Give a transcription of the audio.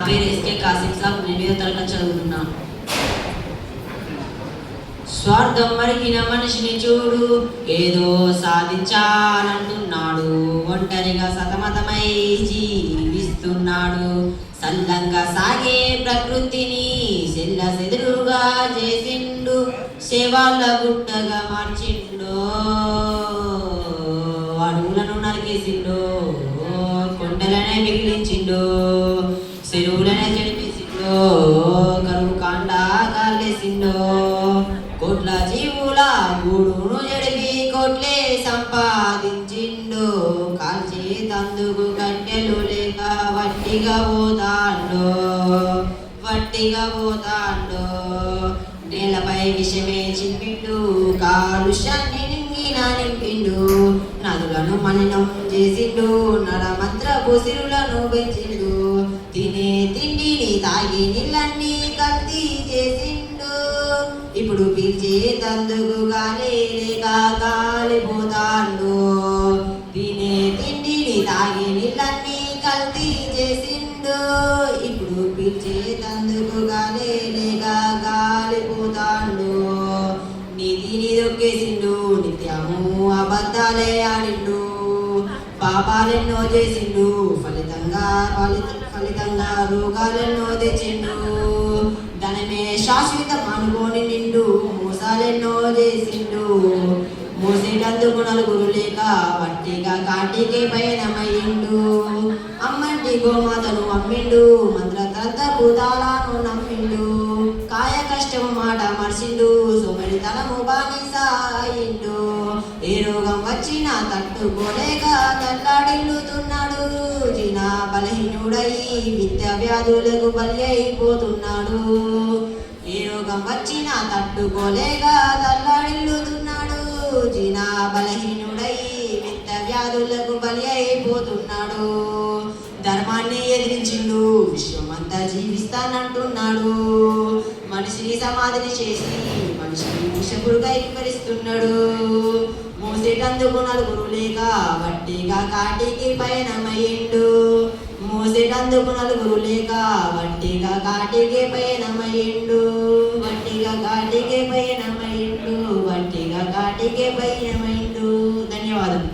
పేరు ఎస్కే కాసిం సాబ్. నేను 8వ తరగతి చదువుతున్నాను. స్వార్థం మరిగిన మనిషిని చూడు, ఏదో సాధించాలంటున్నాడు, ఒంటరిగా సతమతమై జీవిస్తున్నాడు. సల్లంగా సాగే ప్రకృతిని సెల్లసెదురుగా చేసిండు, శవాళ్ళ గుట్టగా మార్చిండు. అడవులను నరికేసిండు, కొండలనే మిగిలించిండు, చెరువులనే చెడిపేసిండు, కరువు కాండ కాలేసిండు. కోట్ల జీవుల గూడును జడిపి కోట్లే సంపాదించిండు, కాల్చే తందుకు కట్టెలు లేక వట్టిగా పోతాండు. నేలపై విషమే చింపిండు, కాలుష్యాన్ని నింపిండు, నదులను మలినం చేసిండు, నరమంత్రపు సిరులను పెంచిండు, తినే తిండిని తాగి నీళ్ళన్నీ కల్తీ చేసిండు. ఇప్పుడు పీల్చే తందుకు గాలి లేక కాలిపోతాండు, తినే తిండిని తాగి నీళ్ళన్నీ కల్తీ చేసిండు. ఇప్పుడు పీల్చే తందుకు గాలి లేక కాలిపోతాండు. నీతిని దొక్కేసిండు, నిత్యము అబద్ధాలే ఆడిండు, పాపాలెన్నో చేసిండు, ఫలితంగా రోగాలెన్నో తెచ్చిండు. ధనమే శాశ్వతం అనుకోని నిండు మోసాలెన్నో చేసిండు, మోసేటందుకు నలుగురు లేక వట్టిగా కాటికి పయనమయ్యిండు. అమ్మంటి గోమాతను అమ్మిండు, మంత్రతంత్ర భూతాలను నమ్మిండు, కాయ కష్టము మాట మర్చిండు, సోమరితనము బానిస అయిండు. ఏ రోగం వచ్చినా తట్టుకోలేక తల్లాడిల్లుతున్నాడు, చిన్న బలహీనుడై విద్యా వ్యాధులకు బలి అయిపోతున్నాడు. ఏ రోగం వచ్చినా తట్టుకోలేక తల్లాడిల్లుతున్నాడు, చిన్న బలహీనుడై విద్యా వ్యాధులకు బలి అయిపోతున్నాడు. ధర్మాన్ని ఎదిరించిండు, విశ్వమంతా జీవిస్తానంటున్నాడు, మనిషిని సమాధిని చేసి మనిషిని మూషకుడుగా ఎక్కిపరిస్తున్నాడు. మోసేటందుకు నలుగురు లేక వట్టిగా కాటికి పయనమయ్యిండు, మోసేటందుకు నలుగురు లేక వట్టిగా కాటికి పయనమయ్యిండు, వట్టిగా కాటికి పయనమయ్యిండు. ధన్యవాదాలు.